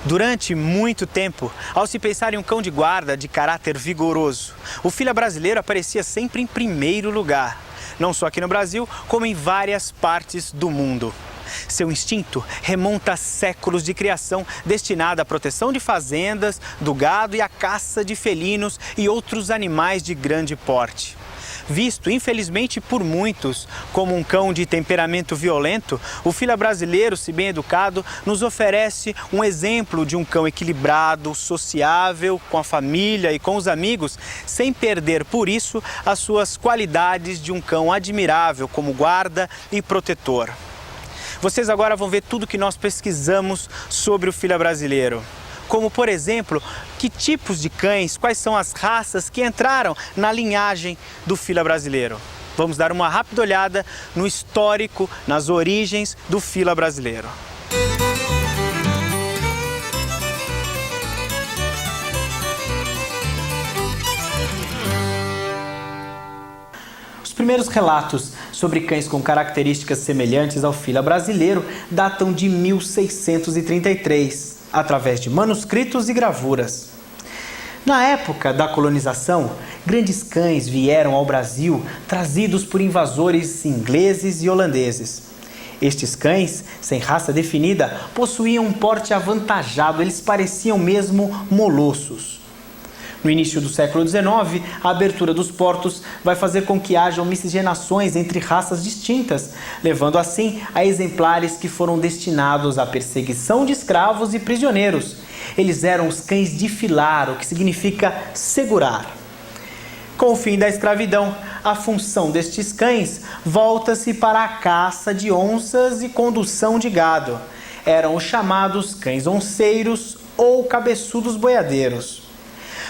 Durante muito tempo, ao se pensar em um cão de guarda de caráter vigoroso, o Fila brasileiro aparecia sempre em primeiro lugar, não só aqui no Brasil, como em várias partes do mundo. Seu instinto remonta a séculos de criação destinada à proteção de fazendas, do gado e à caça de felinos e outros animais de grande porte. Visto, infelizmente, por muitos como um cão de temperamento violento, o Fila brasileiro, se bem educado, nos oferece um exemplo de um cão equilibrado, sociável, com a família e com os amigos, sem perder, por isso, as suas qualidades de um cão admirável como guarda e protetor. Vocês agora vão ver tudo que nós pesquisamos sobre o Fila brasileiro. Como, por exemplo, que tipos de cães, quais são as raças que entraram na linhagem do Fila brasileiro. Vamos dar uma rápida olhada no histórico, nas origens do Fila brasileiro. Os primeiros relatos sobre cães com características semelhantes ao Fila brasileiro datam de 1633. Através de manuscritos e gravuras. Na época da colonização, grandes cães vieram ao Brasil trazidos por invasores ingleses e holandeses. Estes cães, sem raça definida, possuíam um porte avantajado, eles pareciam mesmo molossos. No início do século XIX, a abertura dos portos vai fazer com que hajam miscigenações entre raças distintas, levando assim a exemplares que foram destinados à perseguição de escravos e prisioneiros. Eles eram os cães de filar, o que significa segurar. Com o fim da escravidão, a função destes cães volta-se para a caça de onças e condução de gado. Eram os chamados cães onceiros ou cabeçudos boiadeiros.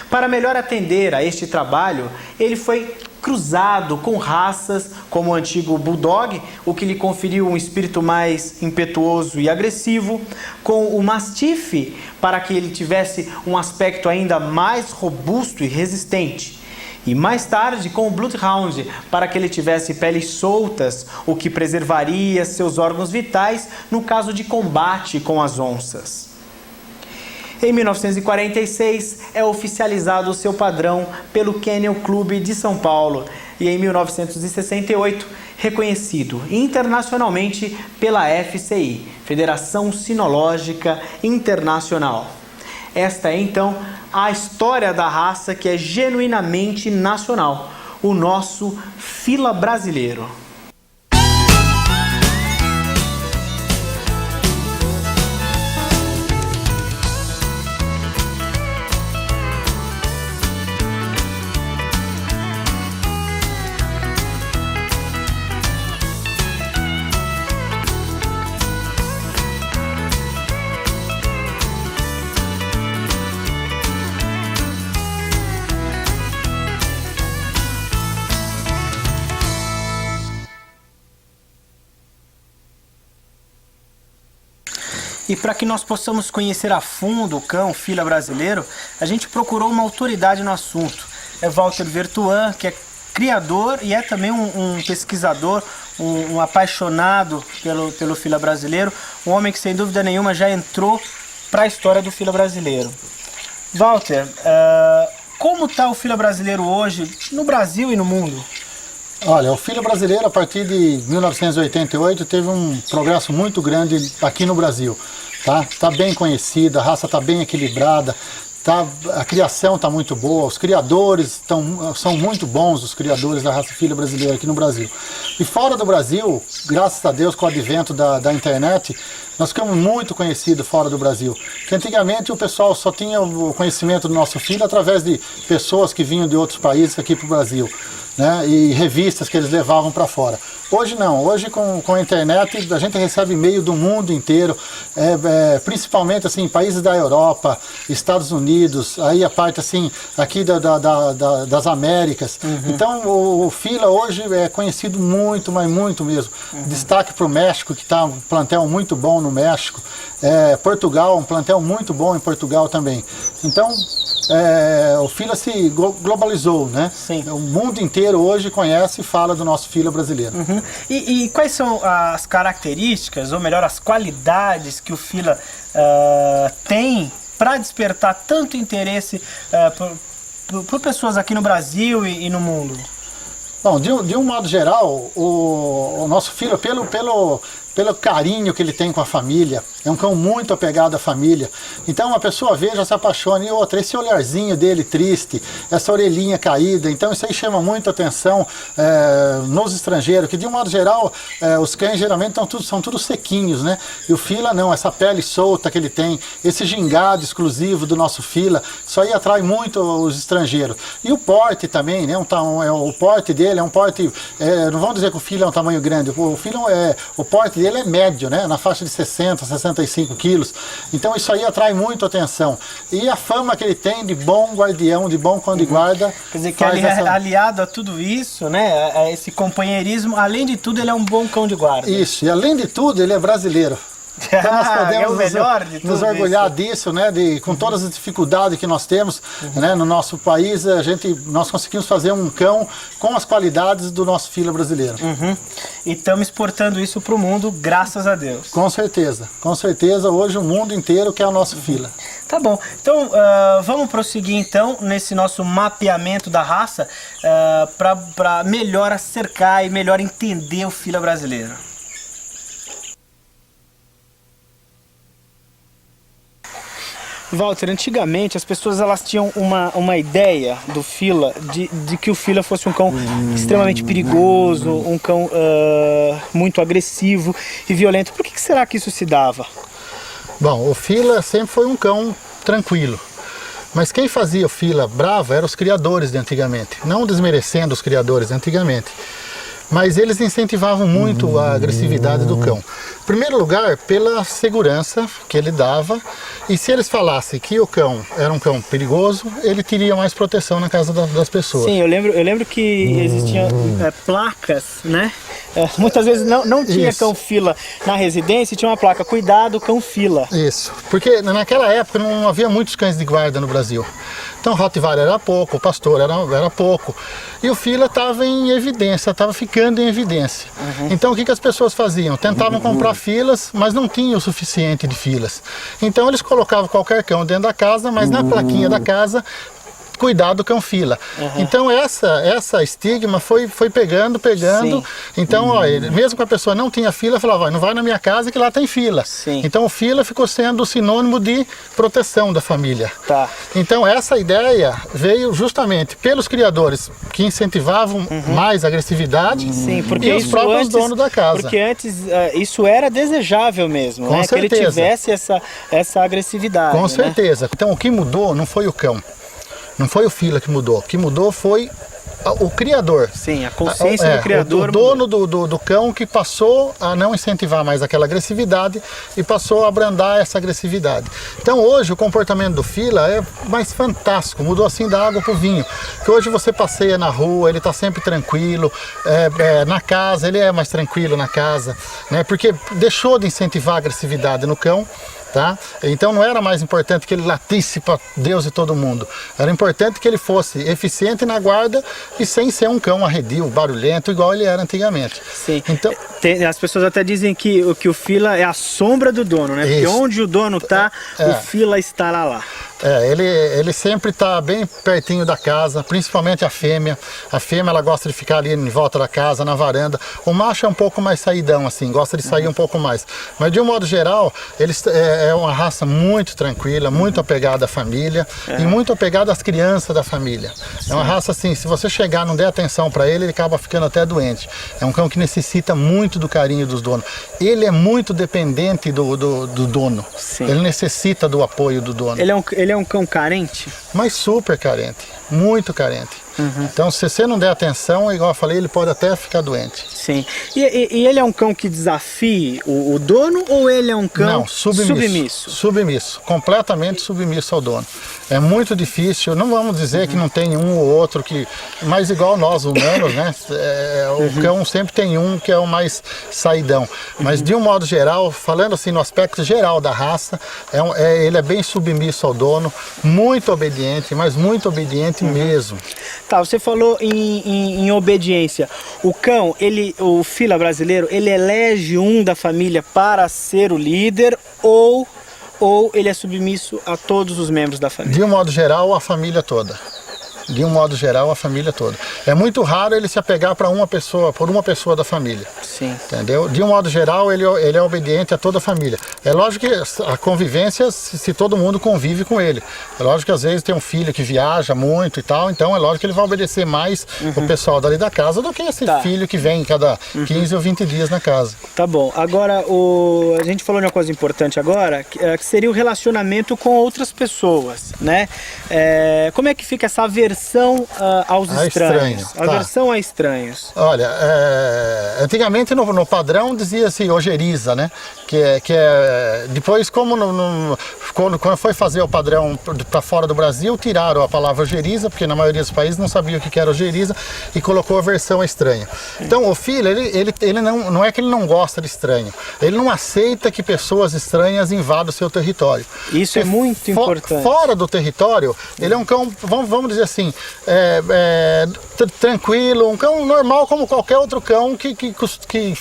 Para melhor atender a este trabalho, ele foi cruzado com raças como o antigo Bulldog, o que lhe conferiu um espírito mais impetuoso e agressivo, com o Mastiff, para que ele tivesse um aspecto ainda mais robusto e resistente. E mais tarde com o Bloodhound, para que ele tivesse peles soltas, o que preservaria seus órgãos vitais no caso de combate com as onças. Em 1946, é oficializado o seu padrão pelo Kennel Club de São Paulo e em 1968, reconhecido internacionalmente pela FCI, Federação Cinológica Internacional. Esta é, então, a história da raça que é genuinamente nacional, o nosso Fila brasileiro. E para que nós possamos conhecer a fundo o cão Fila brasileiro, a gente procurou uma autoridade no assunto. É Walter Vertuan, que é criador e é também um pesquisador, um apaixonado pelo Fila brasileiro, um homem que sem dúvida nenhuma já entrou para a história do Fila brasileiro. Walter, como está o Fila brasileiro hoje no Brasil e no mundo? Olha, o Fila brasileiro, a partir de 1988, teve um progresso muito grande aqui no Brasil. Tá bem conhecida, a raça está bem equilibrada, a criação está muito boa, os criadores são muito bons, os criadores da raça Fila brasileira aqui no Brasil. E fora do Brasil, graças a Deus, com o advento da internet, nós ficamos muito conhecidos fora do Brasil. Porque antigamente o pessoal só tinha o conhecimento do nosso Fila através de pessoas que vinham de outros países aqui para o Brasil. Né, e revistas que eles levavam para fora. Hoje não, hoje com a internet a gente recebe e-mail do mundo inteiro, principalmente assim, países da Europa, Estados Unidos, aí a parte assim, aqui das Américas. Então o Fila hoje é conhecido muito, mas muito mesmo. Destaque para o México, que está um plantel muito bom no México. Portugal, um plantel muito bom em Portugal também. Então o Fila se globalizou, né? Sim. O mundo inteiro hoje conhece e fala do nosso Fila brasileiro. Uhum. E quais são as características, ou melhor, as qualidades que o Fila tem para despertar tanto interesse por pessoas aqui no Brasil e no mundo? Bom, de um modo geral, o nosso Fila, pelo carinho que ele tem com a família, é um cão muito apegado à família. Então uma pessoa vê, já se apaixona, e outra, esse olharzinho dele triste, essa orelhinha caída, então isso aí chama muito atenção nos estrangeiros, que de um modo geral, os cães geralmente são tudo sequinhos, né? E o Fila não, essa pele solta que ele tem, esse gingado exclusivo do nosso Fila, isso aí atrai muito os estrangeiros. E o porte também, né? O porte dele é um porte, não vamos dizer que o Fila é um tamanho grande, o porte dele é médio, né? Na faixa de 60, 65 quilos. Então isso aí atrai muito atenção. E a fama que ele tem de bom guardião, de bom cão de guarda. Quer dizer que aliado a tudo isso, né? A esse companheirismo, além de tudo, ele é um bom cão de guarda. Isso, e além de tudo, ele é brasileiro. Então nós podemos nos orgulhar disso, né? Com todas as dificuldades que nós temos, né? No nosso país, nós conseguimos fazer um cão com as qualidades do nosso Fila brasileiro. E estamos exportando isso para o mundo, graças a Deus. Com certeza, hoje o mundo inteiro quer o nosso Fila. Tá bom, então vamos prosseguir então nesse nosso mapeamento da raça para melhor acercar e melhor entender o Fila brasileiro. Walter, antigamente as pessoas elas tinham uma ideia do Fila, de que o Fila fosse um cão extremamente perigoso, um cão muito agressivo e violento. Por que será que isso se dava? Bom, o Fila sempre foi um cão tranquilo, mas quem fazia o Fila bravo eram os criadores de antigamente, não desmerecendo os criadores de antigamente. Mas eles incentivavam muito a agressividade do cão. Em primeiro lugar, pela segurança que ele dava, e se eles falassem que o cão era um cão perigoso, ele teria mais proteção na casa das pessoas. Sim, eu lembro que existiam placas, né? Muitas vezes não tinha cão Fila na residência e tinha uma placa, cuidado, cão Fila. Isso, porque naquela época não havia muitos cães de guarda no Brasil. Então o Rottweiler era pouco, o Pastor era pouco. E o Fila estava em evidência, estava ficando em evidência. Então o que as pessoas faziam? Tentavam comprar filas, mas não tinha o suficiente de filas. Então eles colocavam qualquer cão dentro da casa, mas na plaquinha da casa, cuidado, cão Fila. Então essa estigma foi pegando. Sim. Então, mesmo que a pessoa não tinha fila, falava, não vai na minha casa que lá tem fila. Sim. Então o Fila ficou sendo sinônimo de proteção da família. Tá. Então essa ideia veio justamente pelos criadores que incentivavam mais a agressividade. Sim, porque e os próprios donos da casa. Porque antes isso era desejável mesmo, com certeza. Que ele tivesse essa agressividade. Com certeza. Então o que mudou não foi o cão. Não foi o Fila que mudou. O que mudou foi o criador. Sim, a consciência do criador. O dono do cão que passou a não incentivar mais aquela agressividade e passou a abrandar essa agressividade. Então hoje o comportamento do Fila é mais fantástico, mudou assim da água para o vinho. Que hoje você passeia na rua, ele está sempre tranquilo, na casa, ele é mais tranquilo na casa, né? Porque deixou de incentivar a agressividade no cão. Tá? Então não era mais importante que ele latisse para Deus e todo mundo. Era importante que ele fosse eficiente na guarda e sem ser um cão arredio, barulhento, igual ele era antigamente. Sim. Então, as pessoas até dizem que o Fila é a sombra do dono, né? Porque onde o dono está, o Fila estará lá. Ele sempre está bem pertinho da casa, principalmente a fêmea. A fêmea ela gosta de ficar ali em volta da casa, na varanda. O macho é um pouco mais saidão, assim, gosta de sair um pouco mais. Mas de um modo geral, eles é uma raça muito tranquila, muito apegada à família e muito apegada às crianças da família. É uma raça assim, se você chegar e não der atenção para ele acaba ficando até doente. É um cão que necessita muito do carinho dos donos. Ele é muito dependente do dono. Sim. Ele necessita do apoio do dono. Ele é um cão carente? Mas super carente, muito carente. Então, se você não der atenção, igual eu falei, ele pode até ficar doente. Sim. E ele é um cão que desafia o dono ou ele é um cão não, submisso? Submisso, completamente submisso ao dono. É muito difícil, não vamos dizer que não tem um ou outro, mas igual nós humanos, né? O cão sempre tem um que é o mais saidão. Mas de um modo geral, falando assim no aspecto geral da raça, ele é bem submisso ao dono, muito obediente, mas muito obediente mesmo. Tá, você falou em obediência. O cão, o fila brasileiro, ele elege um da família para ser o líder ou ele é submisso a todos os membros da família? De um modo geral, a família toda. De um modo geral, a família toda. É muito raro ele se apegar por uma pessoa da família. Sim. Entendeu? De um modo geral, ele é obediente a toda a família. É lógico que a convivência, se todo mundo convive com ele. É lógico que às vezes tem um filho que viaja muito e tal, então é lógico que ele vai obedecer mais o pessoal dali da casa do que esse filho que vem cada 15 ou 20 dias na casa. Tá bom. Agora, a gente falou de uma coisa importante agora, que seria o relacionamento com outras pessoas, né? Como é que fica essa aversão aos estranhos? Aversão a estranhos. Olha, antigamente no padrão dizia-se ojeriza, né? Depois, quando foi fazer o padrão para fora do Brasil, tiraram a palavra ojeriza, porque na maioria dos países não sabia o que era ojeriza, e colocou aversão a estranho. Então o filho, ele não é que ele não gosta de estranho, ele não aceita que pessoas estranhas invadam o seu território. Isso é muito importante. Fora do território, ele é um cão, vamos dizer assim, tranquilo, um cão normal como qualquer outro cão que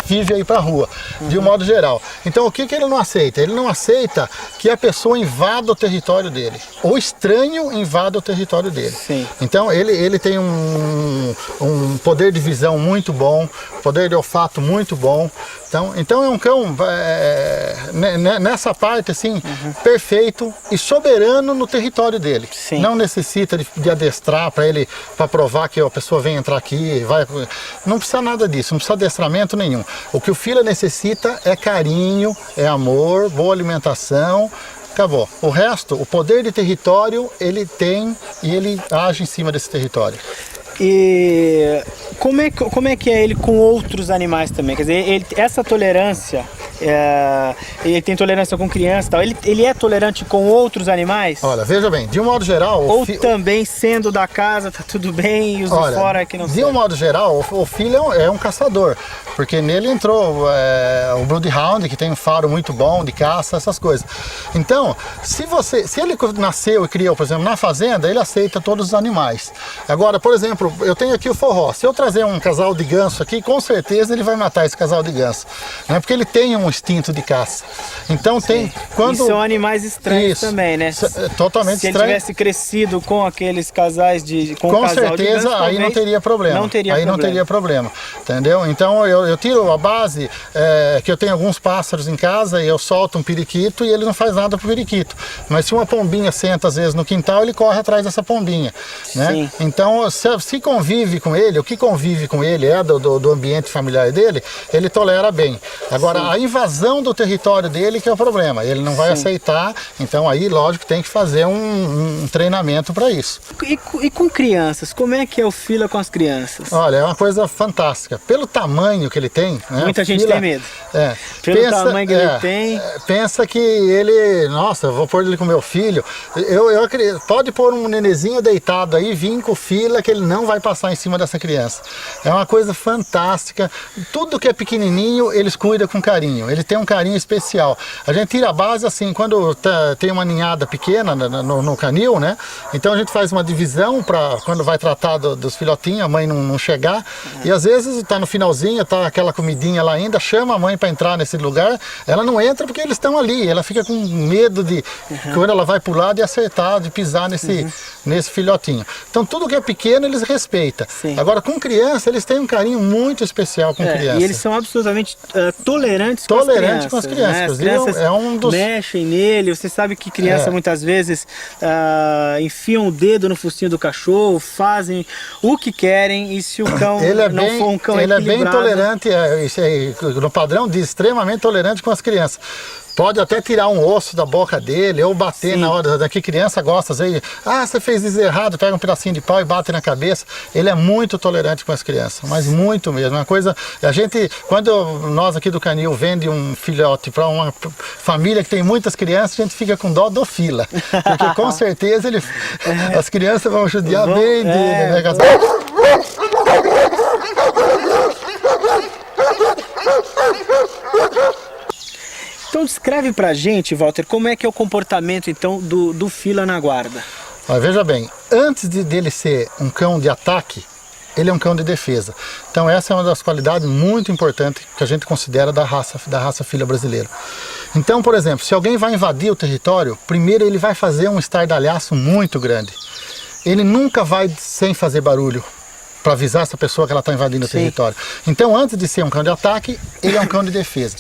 vive aí pra rua, de um modo geral. Então o que ele não aceita? Ele não aceita que a pessoa invada o território dele, ou estranho invada o território dele. Sim. Então ele tem um poder de visão muito bom, poder de olfato muito bom. Então é um cão nessa parte assim, perfeito e soberano no território dele. Sim. Não necessita de adestrar para provar que a pessoa vem entrar aqui, não precisa nada disso, não precisa adestramento nenhum. O que o fila necessita é carinho, é amor, boa alimentação. Acabou. O resto, o poder de território, ele tem e ele age em cima desse território. E como é que é ele com outros animais também? Quer dizer, essa tolerância, ele tem tolerância com criança e tal, ele é tolerante com outros animais? Olha, veja bem, de um modo geral... Ou também sendo da casa, tá tudo bem, e os de fora que não sei. De um modo geral, o filho é um caçador, porque nele entrou o Bloodhound, que tem um faro muito bom de caça, essas coisas. Então, se ele nasceu e criou, por exemplo, na fazenda, ele aceita todos os animais. Agora, por exemplo, eu tenho aqui o forró. Se eu trazer um casal de ganso aqui, com certeza ele vai matar esse casal de ganso, né? Porque ele tem um instinto de caça. Então tem E são animais estranhos também, né? Totalmente estranho. Se ele tivesse crescido com aqueles casais com certeza ganso, aí não teria problema. Não teria problema, entendeu? Então eu tiro a base que eu tenho alguns pássaros em casa e eu solto um periquito e ele não faz nada pro periquito. Mas se uma pombinha senta às vezes no quintal, ele corre atrás dessa pombinha, né? Sim. Então se convive com ele, o que convive com ele do ambiente familiar dele, ele tolera bem. Agora, a invasão do território dele que é o problema, ele não vai aceitar, então aí, lógico, tem que fazer um treinamento para isso. E com crianças, como é que é o fila com as crianças? Olha, é uma coisa fantástica. Pelo tamanho que ele tem, né, muita gente tem medo. Pelo tamanho que ele tem. Pensa que ele, nossa, vou pôr ele com meu filho. Eu acredito, pode pôr um nenezinho deitado aí, vir com o fila, que ele não vai passar em cima dessa criança. É uma coisa fantástica. Tudo que é pequenininho, eles cuidam com carinho. Ele tem um carinho especial. A gente tira a base assim, quando tem uma ninhada pequena no canil, né? Então a gente faz uma divisão para quando vai tratar dos filhotinhos, a mãe não chegar. E às vezes tá no finalzinho, tá aquela comidinha lá ainda, chama a mãe para entrar nesse lugar. Ela não entra porque eles estão ali. Ela fica com medo de quando ela vai pular, de acertar, de pisar nesse filhotinho. Então tudo que é pequeno eles respeitam. Sim. Agora com criança eles têm um carinho muito especial com criança. E eles são absolutamente tolerantes com as crianças. Né? As crianças mexem nele. Você sabe que criança muitas vezes enfiam o dedo no focinho do cachorro, fazem o que querem, e se o cão não for um cão ele equilibrado... é bem tolerante, no padrão diz extremamente tolerante com as crianças. Pode até tirar um osso da boca dele ou bater na hora, daqui criança gosta, às vezes, você fez isso errado, pega um pedacinho de pau e bate na cabeça. Ele é muito tolerante com as crianças, mas muito mesmo. Uma coisa, quando nós aqui do Canil vende um filhote para uma família que tem muitas crianças, a gente fica com dó do fila, porque com certeza as crianças vão judiar bem dele, né? Então descreve pra gente, Walter, como é que é o comportamento então do fila na guarda. Mas veja bem, antes dele ser um cão de ataque, ele é um cão de defesa. Então essa é uma das qualidades muito importantes que a gente considera da raça fila brasileira. Então, por exemplo, se alguém vai invadir o território, primeiro ele vai fazer um estardalhaço muito grande. Ele nunca vai sem fazer barulho para avisar essa pessoa que ela está invadindo o território. Então, antes de ser um cão de ataque, ele é um cão de defesa.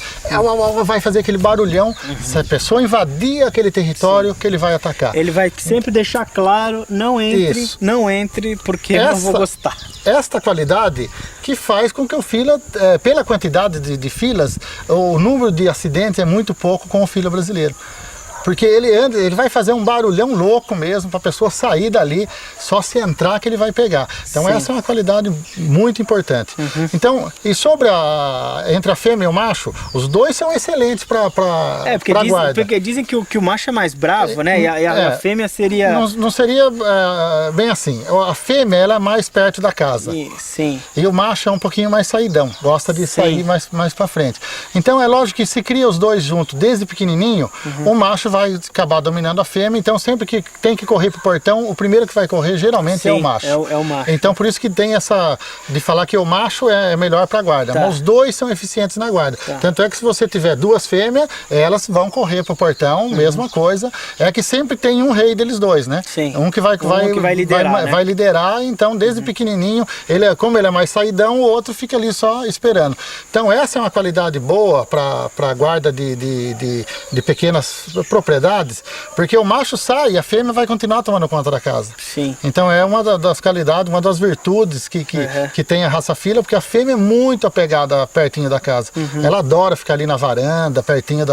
Vai fazer aquele barulhão, se a pessoa invadir aquele território, que ele vai atacar. Ele vai sempre deixar claro, não entre, porque eu não vou gostar. Esta qualidade que faz com que o fila, pela quantidade de filas, o número de acidentes é muito pouco com o fila brasileiro. Porque ele vai fazer um barulhão louco mesmo para a pessoa sair dali, só se entrar que ele vai pegar. Então essa é uma qualidade muito importante. Então, e sobre entre a fêmea e o macho, os dois são excelentes para guarda. Porque dizem que o macho é mais bravo, né? E a fêmea seria... Não seria bem assim. A fêmea ela é mais perto da casa. Sim. E o macho é um pouquinho mais saidão, gosta de sair mais para frente. Então é lógico que se cria os dois juntos desde pequenininho, o macho vai acabar dominando a fêmea, então sempre que tem que correr pro portão, o primeiro que vai correr geralmente é o macho. É o macho. Então por isso que tem essa de falar que o macho é melhor para guarda, mas os dois são eficientes na guarda. Tanto é que se você tiver duas fêmeas, elas vão correr pro portão, mesma coisa. É que sempre tem um rei deles dois, né? Um que vai liderar, então desde pequenininho, como ele é mais saidão, o outro fica ali só esperando. Então essa é uma qualidade boa para guarda de pequenas propriedades, porque o macho sai e a fêmea vai continuar tomando conta da casa. Então é uma das qualidades, uma das virtudes que tem a raça fila, porque a fêmea é muito apegada pertinho da casa. Ela adora ficar ali na varanda, pertinho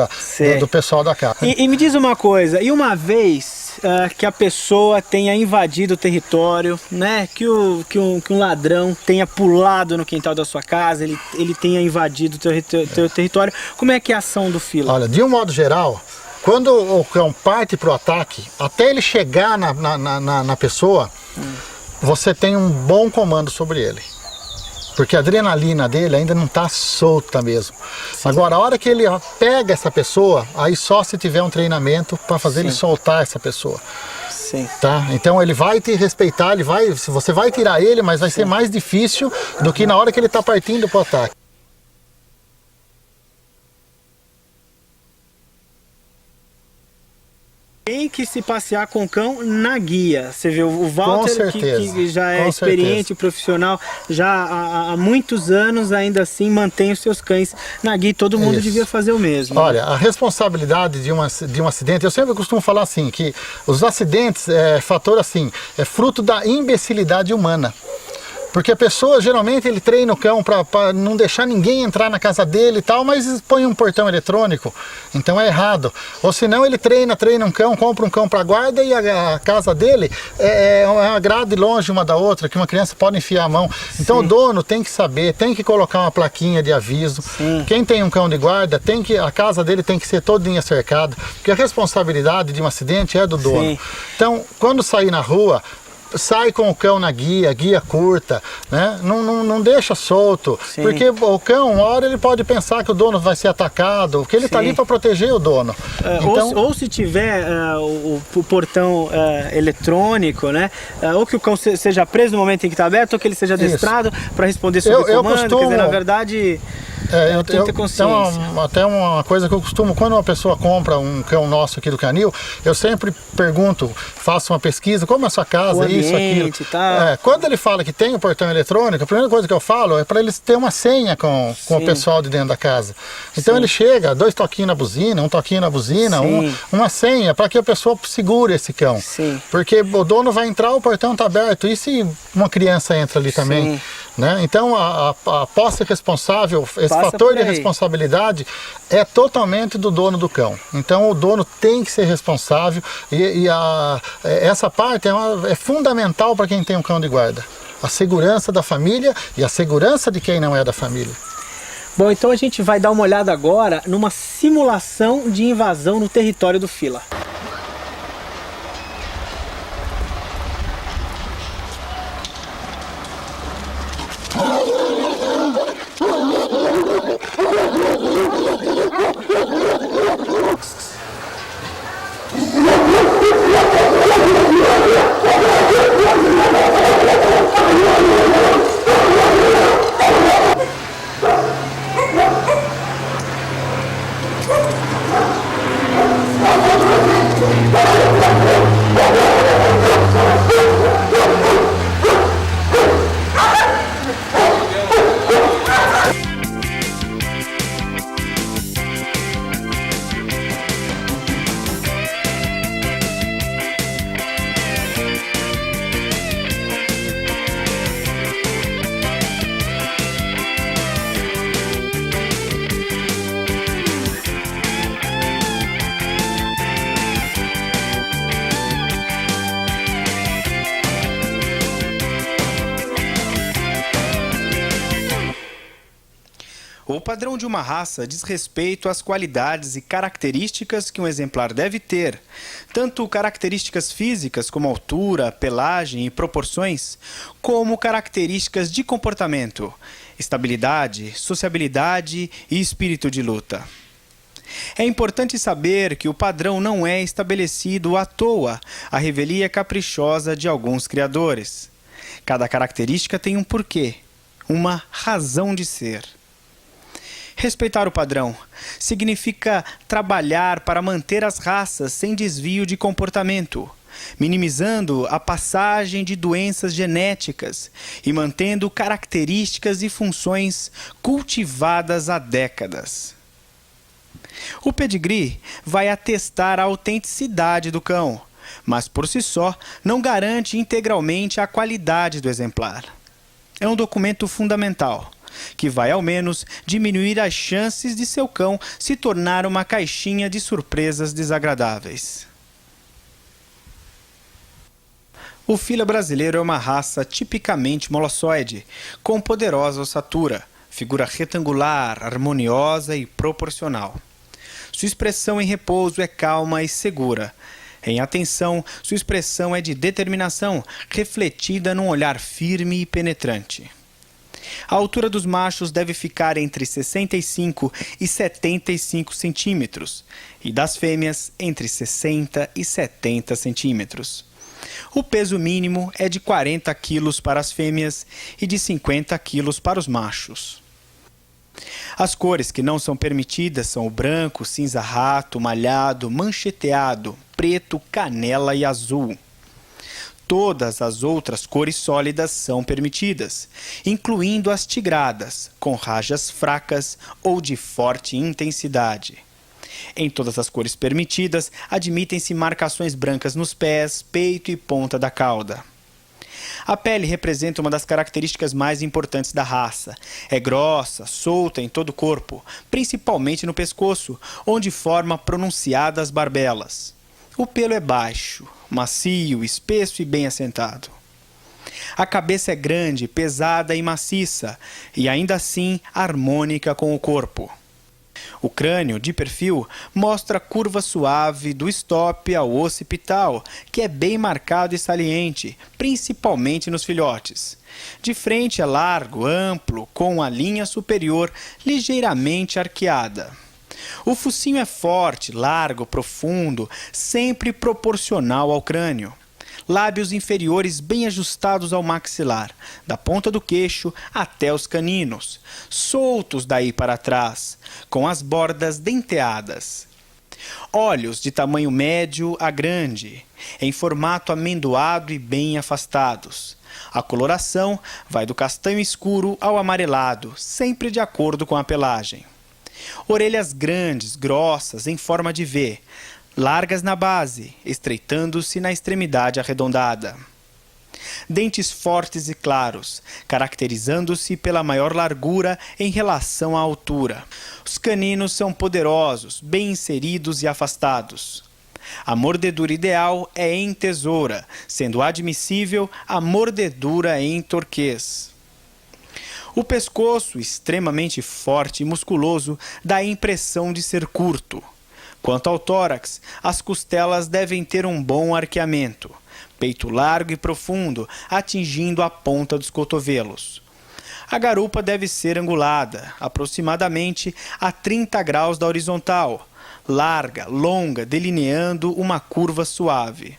do pessoal da casa. E me diz uma coisa, e uma vez que a pessoa tenha invadido o território, né? Que um ladrão tenha pulado no quintal da sua casa, ele tenha invadido o teu território, como é que é a ação do fila? Olha, de um modo geral, quando o cão parte para o ataque, até ele chegar na pessoa, você tem um bom comando sobre ele. Porque a adrenalina dele ainda não está solta mesmo. Agora, a hora que ele pega essa pessoa, aí só se tiver um treinamento para fazer ele soltar essa pessoa. Tá? Então ele vai te respeitar, você vai tirar ele, mas vai ser mais difícil do que na hora que ele está partindo para o ataque. Tem que se passear com o cão na guia. Você vê o Walter, que já é experiente, profissional, já há muitos anos, ainda assim mantém os seus cães na guia. Todo mundo devia fazer o mesmo. Olha, a responsabilidade de um acidente, eu sempre costumo falar assim, que os acidentes é fruto da imbecilidade humana. Porque a pessoa, geralmente, ele treina o cão para não deixar ninguém entrar na casa dele e tal, mas põe um portão eletrônico, então é errado. Ou senão ele treina um cão, compra um cão para guarda e a casa dele é uma grade longe uma da outra, que uma criança pode enfiar a mão. Então o dono tem que saber, tem que colocar uma plaquinha de aviso. Quem tem um cão de guarda, a casa dele tem que ser todinha cercada, porque a responsabilidade de um acidente é do dono. Então, quando sair na rua, sai com o cão na guia curta, né? Não deixa solto, porque o cão, uma hora ele pode pensar que o dono vai ser atacado, porque ele está ali para proteger o dono. Ou se tiver o portão eletrônico, né? Ou que o cão seja preso no momento em que está aberto, ou que ele seja adestrado para responder sob comando, quer dizer, na verdade... tem que ter consciência. Até uma coisa que eu costumo, quando uma pessoa compra um cão nosso aqui do Canil, eu sempre pergunto, faço uma pesquisa, como é a sua casa, isso, aquilo. Quando ele fala que tem o portão eletrônico, a primeira coisa que eu falo é para eles ter uma senha com o pessoal de dentro da casa. Então ele chega, 2 toquinhos na buzina, um toquinho na buzina, uma senha, para que a pessoa segure esse cão. Porque o dono vai entrar, o portão está aberto, e se uma criança entra ali também? né? Então a posse responsável, esse fator de responsabilidade é totalmente do dono do cão. Então o dono tem que ser responsável essa parte é fundamental para quem tem um cão de guarda. A segurança da família e a segurança de quem não é da família. Bom, então a gente vai dar uma olhada agora numa simulação de invasão no território do Fila. O padrão de uma raça diz respeito às qualidades e características que um exemplar deve ter, tanto características físicas como altura, pelagem e proporções, como características de comportamento, estabilidade, sociabilidade e espírito de luta. É importante saber que o padrão não é estabelecido à toa, à revelia caprichosa de alguns criadores. Cada característica tem um porquê, uma razão de ser. Respeitar o padrão significa trabalhar para manter as raças sem desvio de comportamento, minimizando a passagem de doenças genéticas e mantendo características e funções cultivadas há décadas. O pedigree vai atestar a autenticidade do cão, mas por si só não garante integralmente a qualidade do exemplar. É um documento fundamental, que vai ao menos diminuir as chances de seu cão se tornar uma caixinha de surpresas desagradáveis. O Fila brasileiro é uma raça tipicamente molossoide, com poderosa ossatura, figura retangular, harmoniosa e proporcional. Sua expressão em repouso é calma e segura. Em atenção, sua expressão é de determinação, refletida num olhar firme e penetrante. A altura dos machos deve ficar entre 65 e 75 centímetros e das fêmeas entre 60 e 70 centímetros. O peso mínimo é de 40 quilos para as fêmeas e de 50 quilos para os machos. As cores que não são permitidas são o branco, cinza-rato, malhado, mancheteado, preto, canela e azul. Todas as outras cores sólidas são permitidas, incluindo as tigradas, com rajas fracas ou de forte intensidade. Em todas as cores permitidas, admitem-se marcações brancas nos pés, peito e ponta da cauda. A pele representa uma das características mais importantes da raça. É grossa, solta em todo o corpo, principalmente no pescoço, onde forma pronunciadas barbelas. O pelo é baixo, macio, espesso e bem assentado. A cabeça é grande, pesada e maciça, e ainda assim harmônica com o corpo. O crânio, de perfil, mostra a curva suave do stop ao occipital, que é bem marcado e saliente, principalmente nos filhotes. De frente é largo, amplo, com a linha superior ligeiramente arqueada. O focinho é forte, largo, profundo, sempre proporcional ao crânio. Lábios inferiores bem ajustados ao maxilar, da ponta do queixo até os caninos, soltos daí para trás, com as bordas denteadas. Olhos de tamanho médio a grande, em formato amendoado e bem afastados. A coloração vai do castanho escuro ao amarelado, sempre de acordo com a pelagem. Orelhas grandes, grossas, em forma de V, largas na base, estreitando-se na extremidade arredondada. Dentes fortes e claros, caracterizando-se pela maior largura em relação à altura. Os caninos são poderosos, bem inseridos e afastados. A mordedura ideal é em tesoura, sendo admissível a mordedura em torquês. O pescoço, extremamente forte e musculoso, dá a impressão de ser curto. Quanto ao tórax, as costelas devem ter um bom arqueamento. Peito largo e profundo, atingindo a ponta dos cotovelos. A garupa deve ser angulada, aproximadamente a 30 graus da horizontal, larga, longa, delineando uma curva suave.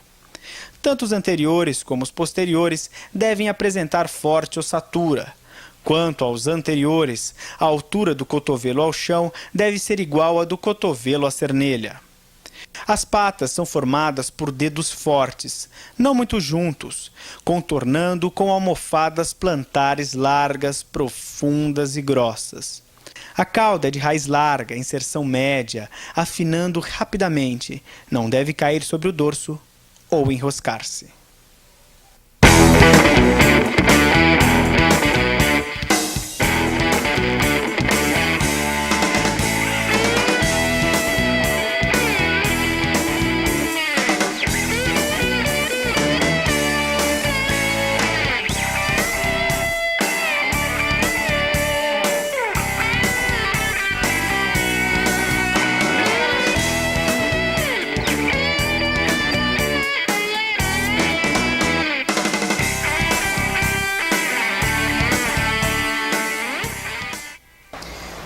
Tanto os anteriores como os posteriores devem apresentar forte ossatura. Quanto aos anteriores, a altura do cotovelo ao chão deve ser igual à do cotovelo à cernelha. As patas são formadas por dedos fortes, não muito juntos, contornando com almofadas plantares largas, profundas e grossas. A cauda é de raiz larga, inserção média, afinando rapidamente, não deve cair sobre o dorso ou enroscar-se.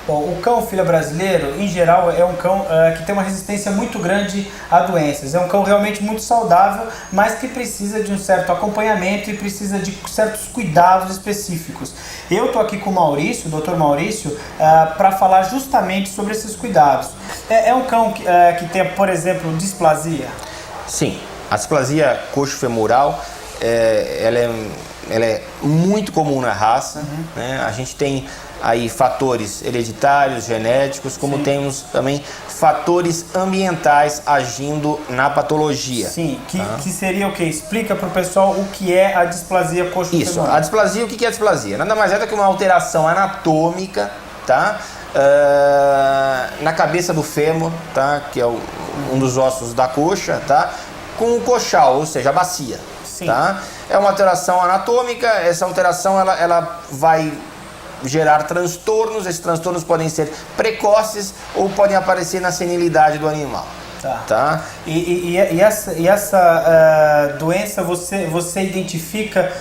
Bom, o cão filha brasileiro, em geral, é um cão que tem uma resistência muito grande a doenças. É um cão realmente muito saudável, mas que precisa de um certo acompanhamento e precisa de certos cuidados específicos. Eu estou aqui com o Maurício, o Dr. Maurício, para falar justamente sobre esses cuidados. É um cão que tem, por exemplo, displasia? Sim, a displasia coxo-femoral, ela é muito comum na raça, né? A gente tem aí fatores hereditários, genéticos, como Sim. temos também fatores ambientais agindo na patologia. Sim, que seria o quê? Explica para o pessoal o que é a displasia coxo-femoral. Isso, a displasia, o que é a displasia? Nada mais é do que uma alteração anatômica, tá? Na cabeça do fêmur, tá? Que é um dos ossos da coxa, tá? Com o coxal, ou seja, a bacia. Sim. Tá? É uma alteração anatômica, essa alteração ela vai gerar transtornos. Esses transtornos podem ser precoces ou podem aparecer na senilidade do animal. Tá? E essa doença você identifica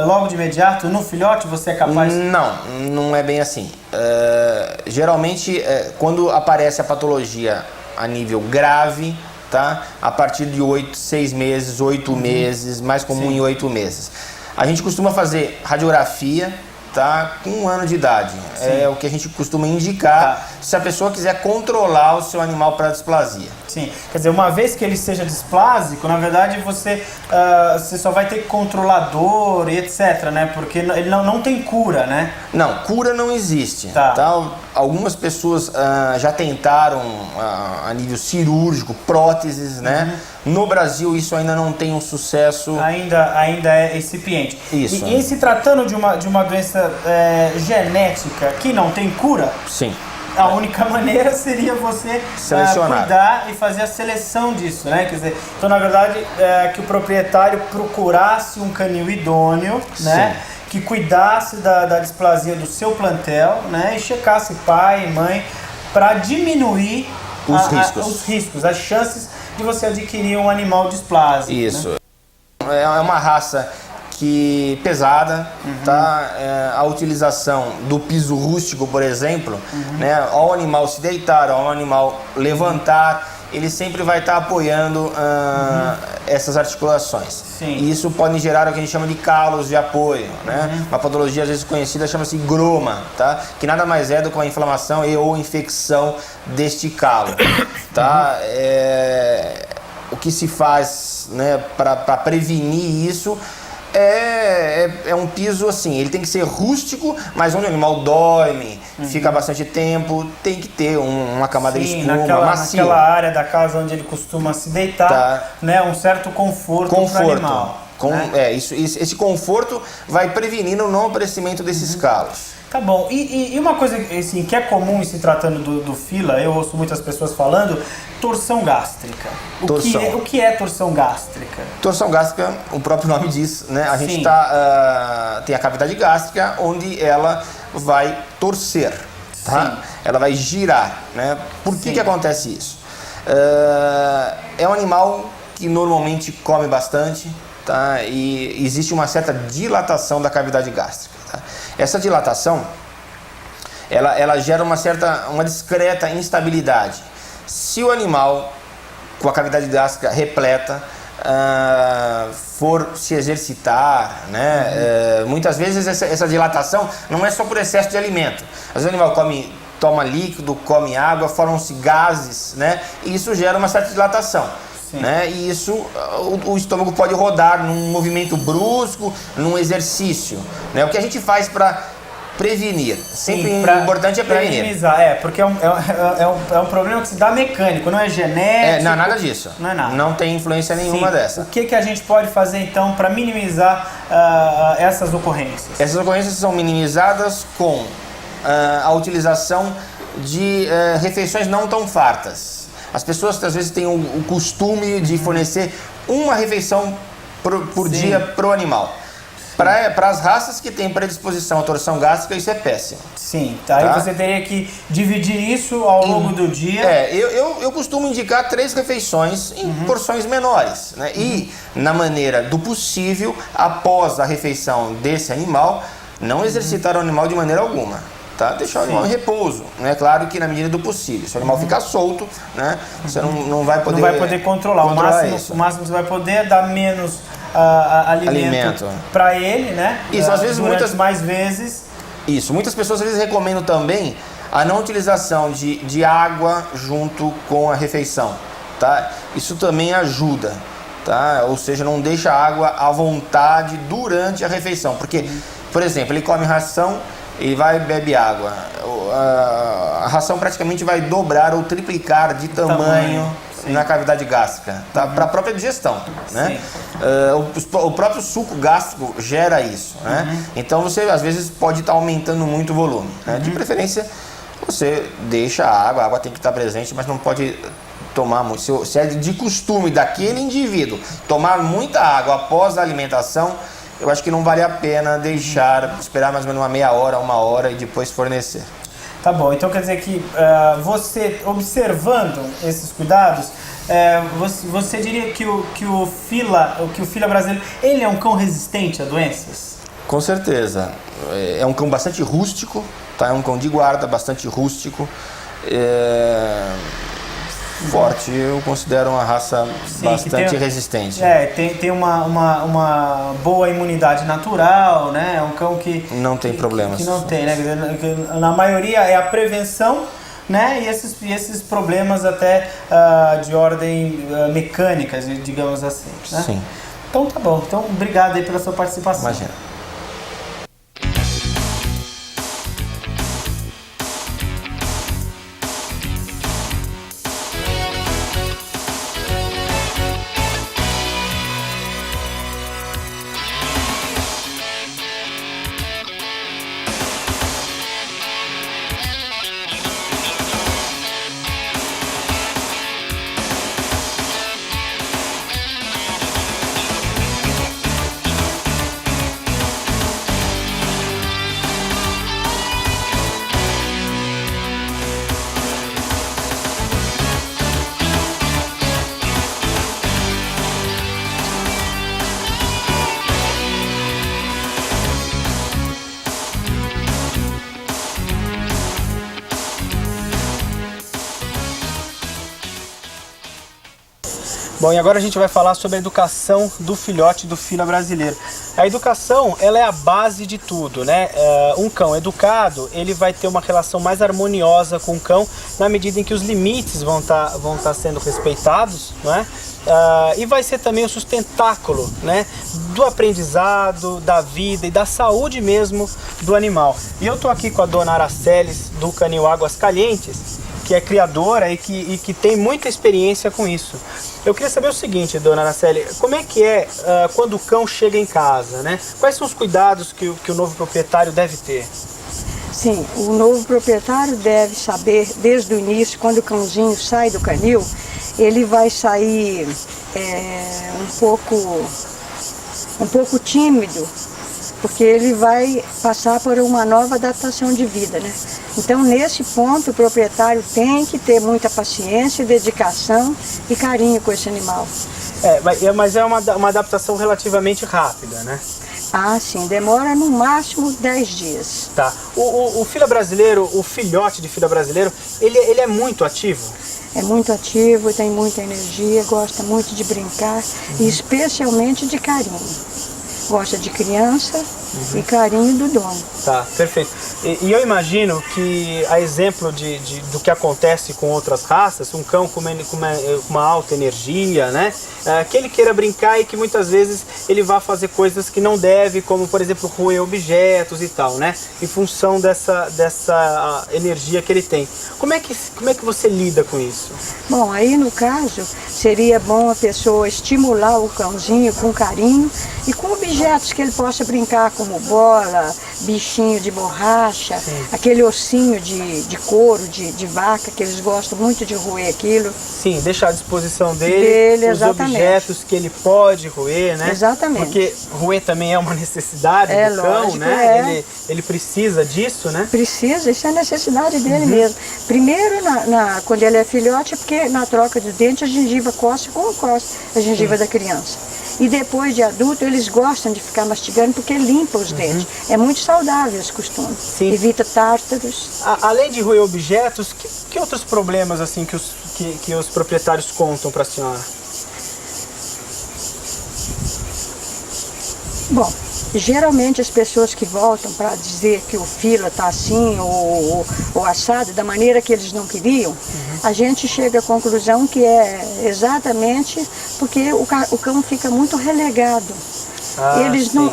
logo de imediato no filhote? Você é capaz? Não é bem assim. Geralmente, quando aparece a patologia a nível grave, tá? A partir de 6 meses, 8 meses, mais comum Sim. em 8 meses. A gente costuma fazer radiografia, tá? Com 1 ano de idade. Sim. É o que a gente costuma indicar se a pessoa quiser controlar o seu animal para displasia. Sim, quer dizer, uma vez que ele seja displásico, na verdade você só vai ter que controlar dor e etc, né? Porque ele não tem cura, né? Não, cura não existe. Tá. Algumas pessoas já tentaram a nível cirúrgico, próteses, né? No Brasil isso ainda não tem um sucesso. Ainda é incipiente. Isso. E se tratando de uma doença genética que não tem cura, Sim. a única maneira seria você Selecionar. cuidar e fazer a seleção disso, né? Quer dizer, então na verdade que o proprietário procurasse um canil idôneo, né? Que cuidasse da displasia do seu plantel, né? E checasse pai e mãe para diminuir os riscos, as chances de você adquirir um animal displásico. Isso. Né? É uma raça pesada, tá? A utilização do piso rústico, por exemplo, né? Ao animal se deitar, ao animal levantar, ele sempre vai estar apoiando essas articulações. Sim. E isso pode gerar o que a gente chama de calos de apoio, né? Uma patologia às vezes conhecida chama-se groma, tá? Que nada mais é do que uma inflamação e ou infecção deste calo, tá? O que se faz, né, para prevenir isso é um piso assim, ele tem que ser rústico, mas onde o animal dorme, fica bastante tempo, tem que ter uma camada de espuma macia. Naquela área da casa onde ele costuma se deitar, né, um certo conforto para o animal. Esse conforto vai prevenindo o não aparecimento desses calos. Tá bom. E uma coisa assim, que é comum em se tratando do fila, eu ouço muitas pessoas falando, torção gástrica. O que é torção gástrica? Torção gástrica, o próprio nome diz, né? A gente tem a cavidade gástrica onde ela vai torcer, tá? Ela vai girar, né? Por que acontece isso? É um animal que normalmente come bastante, tá? E existe uma certa dilatação da cavidade gástrica. Tá? Essa dilatação, ela gera uma discreta instabilidade. Se o animal com a cavidade gástrica repleta for se exercitar, né? Muitas vezes essa dilatação não é só por excesso de alimento. Às vezes o animal toma líquido, come água, formam-se gases, né? E isso gera uma certa dilatação. Né? E isso, o estômago pode rodar num movimento brusco, num exercício, né? O que a gente faz para prevenir? Sempre importante é prevenir. Minimizar, porque é um problema que se dá mecânico, não é genético. Não, nada disso. Não é nada. Não tem influência nenhuma dessa. O que a gente pode fazer então para minimizar essas ocorrências? Essas ocorrências são minimizadas com a utilização de refeições não tão fartas. As pessoas às vezes têm o costume de fornecer uma refeição por dia para o animal. Para as raças que têm predisposição à torção gástrica, isso é péssimo. Sim, aí você teria que dividir isso ao longo do dia. Eu costumo indicar 3 refeições em porções menores. Né? E, na maneira do possível, após a refeição desse animal, não exercitar o animal de maneira alguma. Tá? Deixar o animal em repouso, né? Claro que na medida do possível. Se o animal ficar solto, né? Você não vai poder... Não vai poder controlar. O máximo que você vai poder é dar menos alimento para ele, né? Isso, às vezes mais vezes. Isso, muitas pessoas às vezes recomendam também a não utilização de água junto com a refeição, tá? Isso também ajuda, tá? Ou seja, não deixa a água à vontade durante a refeição, porque, por exemplo, ele come ração e vai e bebe água. A ração praticamente vai dobrar ou triplicar de tamanho na cavidade gástrica, tá? Para a própria digestão, né? O próprio suco gástrico gera isso, né? Então você às vezes pode estar aumentando muito o volume, né? De preferência você deixa a água tem que estar presente, mas não pode tomar muito. Se é de costume daquele indivíduo tomar muita água após a alimentação, eu acho que não vale a pena esperar mais ou menos uma meia hora, 1 hora e depois fornecer. Tá bom, então quer dizer que você, observando esses cuidados, você diria que o fila brasileiro, ele é um cão resistente a doenças? Com certeza. É um cão bastante rústico, tá? É um cão de guarda, bastante rústico. Forte, eu considero uma raça bastante resistente. Tem uma boa imunidade natural, né? É um cão que não tem problemas. Que não tem, né? Na maioria é a prevenção, né? E esses problemas até de ordem mecânica, digamos assim. Né? Sim. Então tá bom. Então obrigado aí pela sua participação. Imagina. Bom, e agora a gente vai falar sobre a educação do filhote do fila brasileiro. A educação, ela é a base de tudo, né? Um cão educado, ele vai ter uma relação mais harmoniosa com o cão na medida em que os limites vão tá sendo respeitados, né? E vai ser também o sustentáculo, né, do aprendizado, da vida e da saúde mesmo do animal. E eu tô aqui com a dona Araceles do Canil Águas Calientes, que é criadora e que tem muita experiência com isso. Eu queria saber o seguinte, dona Araceli, como é que é quando o cão chega em casa, né? Quais são os cuidados que o novo proprietário deve ter? Sim, o novo proprietário deve saber desde o início, quando o cãozinho sai do canil, ele vai sair um pouco tímido, porque ele vai passar por uma nova adaptação de vida, né? Então, nesse ponto, o proprietário tem que ter muita paciência, dedicação e carinho com esse animal. Mas é uma adaptação relativamente rápida, né? Ah, sim, demora no máximo 10 dias. Tá. O fila brasileiro, o filhote de fila brasileiro, ele é muito ativo? É muito ativo, tem muita energia, gosta muito de brincar e especialmente de carinho. Gosta de criança e carinho do dono. Tá, perfeito. E eu imagino que, a exemplo do que acontece com outras raças, um cão com uma alta energia, né? Que ele queira brincar e que muitas vezes ele vá fazer coisas que não deve, como por exemplo roer objetos e tal, né? Em função dessa energia que ele tem. Como é que você lida com isso? Bom, aí no caso seria bom a pessoa estimular o cãozinho com carinho e com objetos que ele possa brincar, como bola, bichinho de borracha, aquele ossinho de couro, de vaca, que eles gostam muito de roer aquilo. Sim, deixar à disposição dele os objetos que ele pode roer, né? Exatamente. Porque roer também é uma necessidade do cão, lógico, né? Ele precisa disso, né? Precisa, isso é necessidade dele mesmo. Primeiro, quando ele é filhote, é porque na troca de dente a gengiva coça como coça a gengiva da criança. E depois de adulto, eles gostam de ficar mastigando porque limpa os dentes. É muito saudável esse costume. Sim. Evita tártaros. Além de roer objetos, que outros problemas assim que os proprietários contam para a senhora? Bom, geralmente as pessoas que voltam para dizer que o fila está assim ou assado, da maneira que eles não queriam, a gente chega à conclusão que é exatamente porque o cão fica muito relegado. Eles não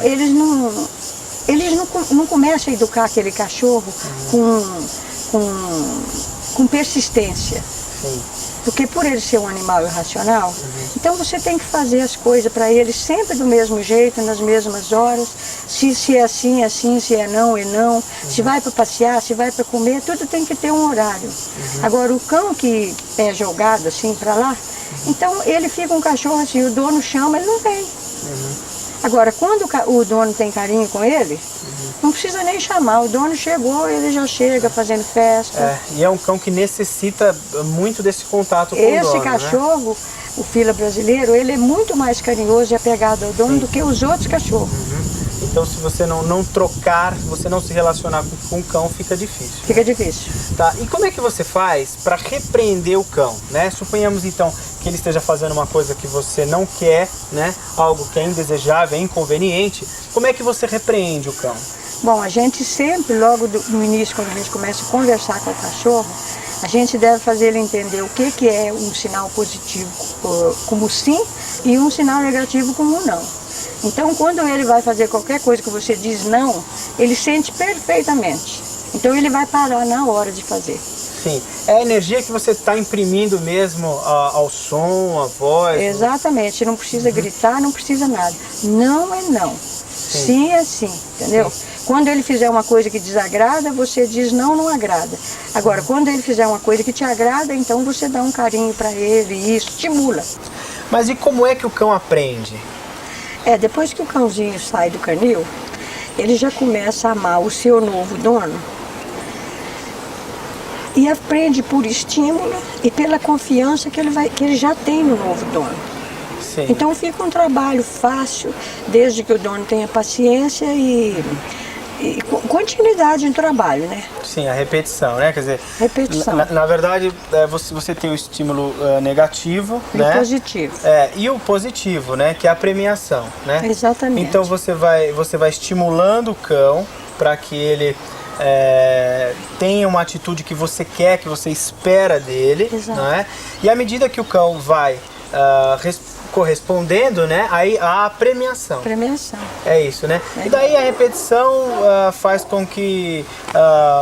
começam a educar aquele cachorro com persistência. Sim. Porque por ele ser um animal irracional, então você tem que fazer as coisas para ele sempre do mesmo jeito, nas mesmas horas. Se é assim, é assim, se é não, é não. Se vai para passear, se vai para comer, tudo tem que ter um horário. Agora, o cão que é jogado assim para lá, então ele fica um cachorro assim, o dono chama, ele não vem. Agora, quando o dono tem carinho com ele, não precisa nem chamar. O dono chegou, ele já chega fazendo festa. E é um cão que necessita muito desse contato com o dono. Esse cachorro, o fila brasileiro, ele é muito mais carinhoso e apegado ao dono do que os outros cachorros. Então, se você não trocar, você não se relacionar com o cão, fica difícil. Fica difícil. Tá. E como é que você faz para repreender o cão, né? Suponhamos então que ele esteja fazendo uma coisa que você não quer, né? Algo que é indesejável, é inconveniente. Como é que você repreende o cão? Bom, a gente sempre, logo no início, quando a gente começa a conversar com o cachorro, a gente deve fazer ele entender o que é um sinal positivo como sim e um sinal negativo como não. Então, quando ele vai fazer qualquer coisa que você diz não, ele sente perfeitamente. Então, ele vai parar na hora de fazer. Sim, é a energia que você está imprimindo mesmo ao som, à voz. Exatamente, não precisa gritar, não precisa nada. Não é não, sim é sim, entendeu? Sim. Quando ele fizer uma coisa que desagrada, você diz não, não agrada. Agora, quando ele fizer uma coisa que te agrada, então você dá um carinho para ele e estimula. Mas e como é que o cão aprende? Depois que o cãozinho sai do canil, ele já começa a amar o seu novo dono e aprende por estímulo e pela confiança que ele já tem no novo dono. Sim. Então fica um trabalho fácil, desde que o dono tenha paciência e continuidade no trabalho, né? Sim, a repetição, né? Quer dizer, repetição. Na verdade, você tem o estímulo negativo, e né? Positivo. E o positivo, né? Que é a premiação, né? Exatamente. Então você vai estimulando o cão para que ele tenha uma atitude que você quer, que você espera dele, né? E à medida que o cão vai correspondendo, né? Aí há a premiação. Premiação. É isso, né? E daí a repetição faz com que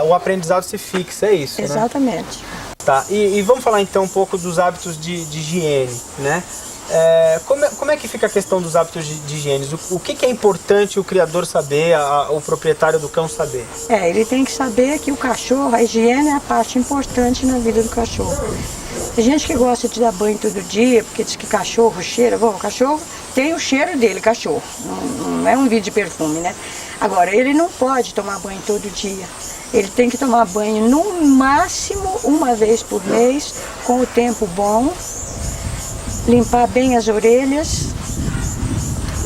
o aprendizado se fixe, é isso, exatamente. Né? Tá, e vamos falar então um pouco dos hábitos de higiene, né? Como é que fica a questão dos hábitos de higiene? O que é importante o criador saber, o proprietário do cão saber? Ele tem que saber que o cachorro, a higiene é a parte importante na vida do cachorro. Tem gente que gosta de dar banho todo dia, porque diz que cachorro cheira. Bom, o cachorro tem o cheiro dele, cachorro. Não é um vídeo de perfume, né? Agora, ele não pode tomar banho todo dia. Ele tem que tomar banho no máximo uma vez por mês, com o tempo bom, limpar bem as orelhas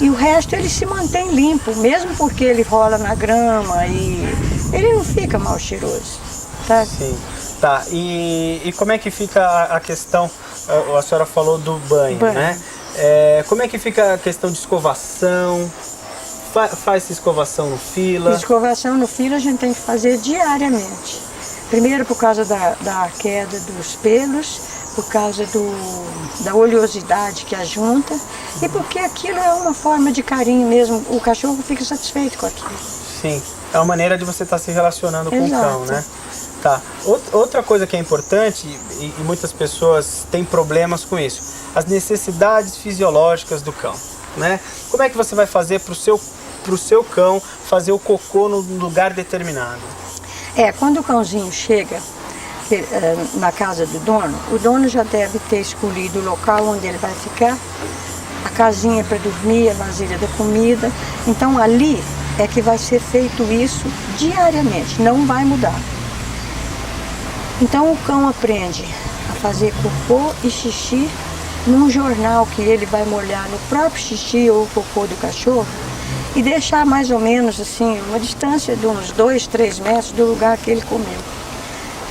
e o resto ele se mantém limpo, mesmo porque ele rola na grama e ele não fica mal cheiroso, tá? Sim, tá. E como é que fica a questão, a senhora falou do banho, né? Como é que fica a questão de escovação? Faz escovação no fila? Escovação no fila a gente tem que fazer diariamente. Primeiro por causa da queda dos pelos, por causa da oleosidade que ajunta e porque aquilo é uma forma de carinho mesmo. O cachorro fica satisfeito com aquilo. Sim, é uma maneira de você estar se relacionando com o cão, né? Tá. Outra coisa que é importante, e muitas pessoas têm problemas com isso, as necessidades fisiológicas do cão, né? Como é que você vai fazer para o seu cão fazer o cocô no lugar determinado? Quando o cãozinho chega na casa do dono, o dono já deve ter escolhido o local onde ele vai ficar, a casinha para dormir, a vasilha da comida. Então ali é que vai ser feito isso diariamente, não vai mudar. Então o cão aprende a fazer cocô e xixi num jornal que ele vai molhar no próprio xixi ou cocô do cachorro e deixar mais ou menos assim uma distância de uns 2, 3 metros do lugar que ele comeu.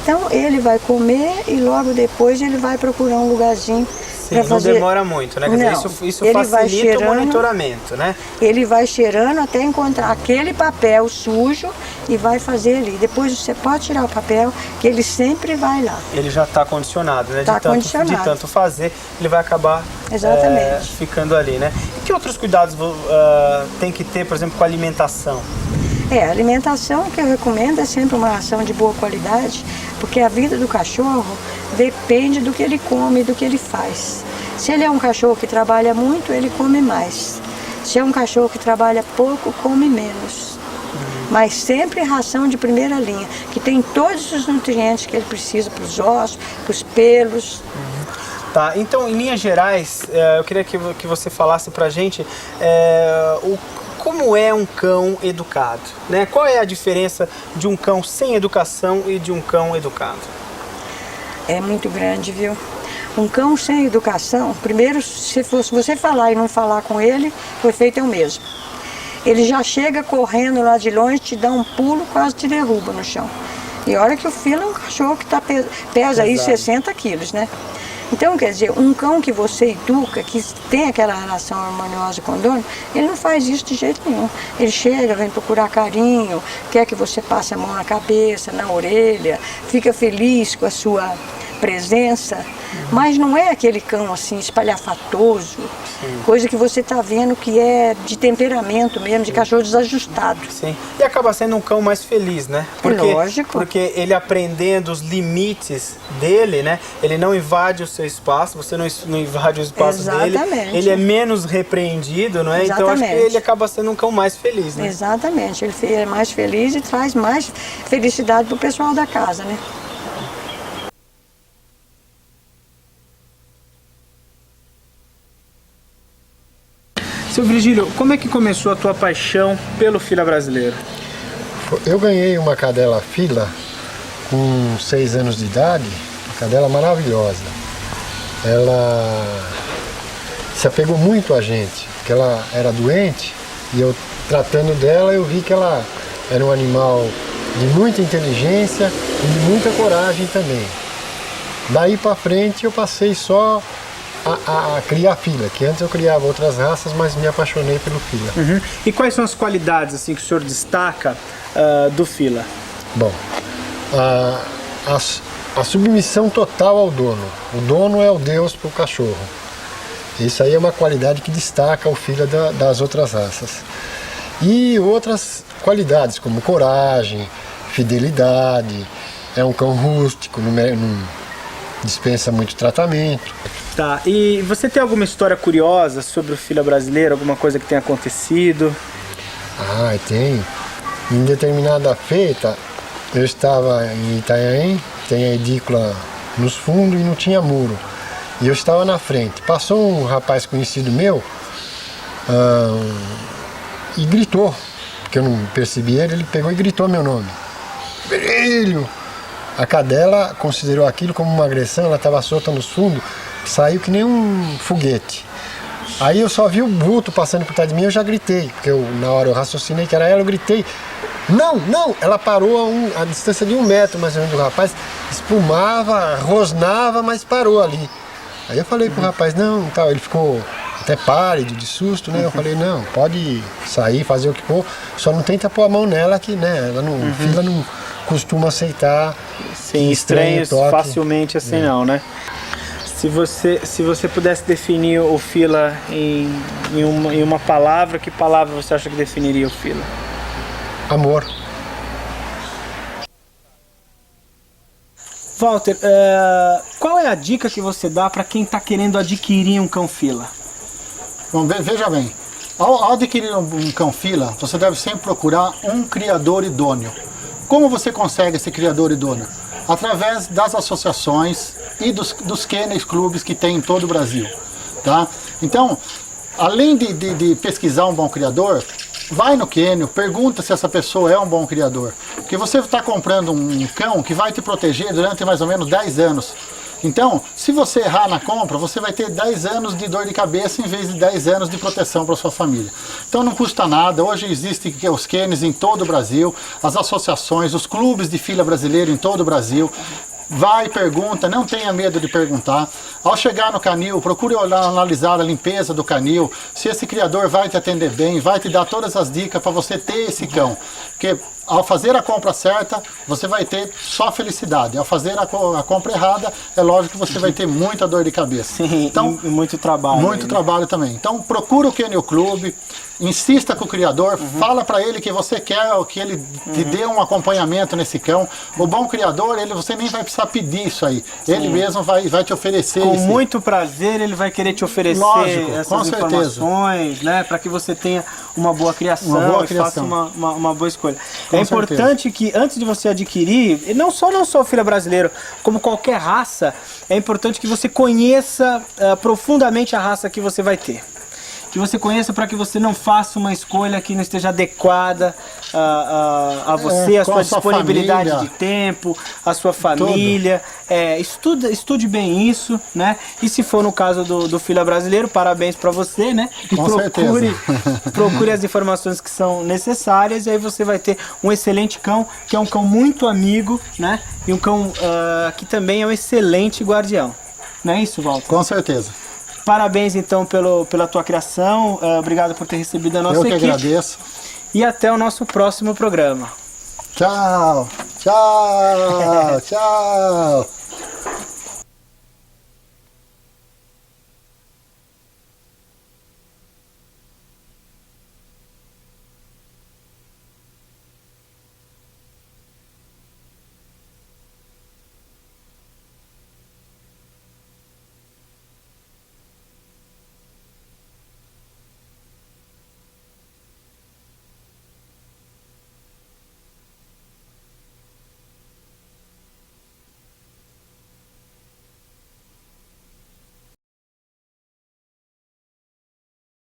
Então ele vai comer e logo depois ele vai procurar um lugarzinho para fazer. Não demora muito, né? Quer dizer, isso facilita o monitoramento, né? Ele vai cheirando até encontrar aquele papel sujo e vai fazer ali. Depois você pode tirar o papel, que ele sempre vai lá. Ele já está condicionado, né? Tá condicionado. De tanto fazer, ele vai acabar ficando ali, né? E que outros cuidados tem que ter, por exemplo, com a alimentação? A alimentação que eu recomendo é sempre uma ração de boa qualidade, porque a vida do cachorro depende do que ele come e do que ele faz. Se ele é um cachorro que trabalha muito, ele come mais. Se é um cachorro que trabalha pouco, come menos. Mas sempre ração de primeira linha, que tem todos os nutrientes que ele precisa para os ossos, para os pelos. Tá, então em linhas gerais, eu queria que você falasse pra gente como é um cão educado, né? Qual é a diferença de um cão sem educação e de um cão educado? É muito grande, viu? Um cão sem educação, primeiro, se você falar e não falar com ele, o efeito é o mesmo. Ele já chega correndo lá de longe, te dá um pulo, quase te derruba no chão. E olha que o fila é um cachorro que pesa aí 60 quilos, né? Então, quer dizer, um cão que você educa, que tem aquela relação harmoniosa com o dono, ele não faz isso de jeito nenhum. Ele chega, vem procurar carinho, quer que você passe a mão na cabeça, na orelha, fica feliz com a sua presença, mas não é aquele cão assim espalhafatoso, coisa que você está vendo que é de temperamento mesmo, de cachorro desajustado. Sim, e acaba sendo um cão mais feliz, né? Lógico. Porque ele aprendendo os limites dele, né? Ele não invade o seu espaço, você não invade o espaço dele. Ele é menos repreendido, não é? Então acho que ele acaba sendo um cão mais feliz, né? Exatamente, ele é mais feliz e traz mais felicidade para o pessoal da casa, né? Seu Virgílio, como é que começou a tua paixão pelo fila brasileiro? Eu ganhei uma cadela fila com 6 anos de idade, uma cadela maravilhosa. Ela se apegou muito a gente, porque ela era doente e eu tratando dela eu vi que ela era um animal de muita inteligência e de muita coragem também. Daí para frente eu passei só a criar fila, que antes eu criava outras raças, mas me apaixonei pelo fila. Uhum. E quais são as qualidades assim, que o senhor destaca do fila? Bom, a submissão total ao dono. O dono é o Deus para o cachorro. Isso aí é uma qualidade que destaca o fila das outras raças. E outras qualidades, como coragem, fidelidade, é um cão rústico, dispensa muito tratamento. Tá, e você tem alguma história curiosa sobre o fila brasileiro, alguma coisa que tenha acontecido? Ah, tem. Em determinada feita, eu estava em Itanhaém, tem a edícula nos fundos e não tinha muro. E eu estava na frente. Passou um rapaz conhecido meu e gritou, porque eu não percebi ele pegou e gritou meu nome. Brilho! A cadela considerou aquilo como uma agressão, ela estava solta nos fundos, saiu que nem um foguete. Aí eu só vi o bruto passando por trás de mim, eu já gritei, porque na hora eu raciocinei que era ela, eu gritei. Não, não! Ela parou a distância de 1 metro mais ou menos do rapaz, espumava, rosnava, mas parou ali. Aí eu falei pro rapaz, não, tal, ele ficou até pálido, de susto, né? Eu falei, não, pode sair, fazer o que for, só não tenta pôr a mão nela que, né, ela não, fila não costuma aceitar. Sim, estranhos facilmente assim não, né? Se você pudesse definir o fila em uma palavra, que palavra você acha que definiria o fila? Amor. Walter, qual é a dica que você dá para quem está querendo adquirir um cão fila? Bom, veja bem, ao adquirir um cão fila, você deve sempre procurar um criador idôneo. Como você consegue esse criador idôneo? Através das associações e dos kennels clubes que tem em todo o Brasil. Tá? Então, além de pesquisar um bom criador, vai no kennel, pergunta se essa pessoa é um bom criador. Porque você está comprando um cão que vai te proteger durante mais ou menos 10 anos. Então, se você errar na compra, você vai ter 10 anos de dor de cabeça em vez de 10 anos de proteção para sua família. Então não custa nada, hoje existem os kennels em todo o Brasil, as associações, os clubes de fila brasileiro em todo o Brasil. Vai, pergunta, não tenha medo de perguntar. Ao chegar no canil, procure analisar a limpeza do canil, se esse criador vai te atender bem, vai te dar todas as dicas para você ter esse cão. Porque ao fazer a compra certa, você vai ter só felicidade. Ao fazer a compra errada, é lógico que você vai ter muita dor de cabeça. Sim, então, e muito trabalho. Muito trabalho também. Então procura o Kennel Club, insista com o criador, fala para ele que você quer que ele te dê um acompanhamento nesse cão. O bom criador, você nem vai precisar pedir isso aí. Ele mesmo vai te oferecer. Com muito prazer, ele vai querer te oferecer essas informações, né, para que você tenha uma boa criação, e faça uma boa escolha. É importante que antes de você adquirir, e não só o fila brasileiro, como qualquer raça, é importante que você conheça profundamente a raça que você vai ter. Que você conheça para que você não faça uma escolha que não esteja adequada a você, a sua disponibilidade de tempo, a sua família. Estude bem isso, né? E se for no caso do fila brasileiro, parabéns para você, né? E procure as informações que são necessárias e aí você vai ter um excelente cão, que é um cão muito amigo, né? E um cão que também é um excelente guardião. Não é isso, Walter? Com certeza. Parabéns então pela tua criação, obrigado por ter recebido a nossa equipe. Eu que agradeço. E até o nosso próximo programa. Tchau, tchau, tchau.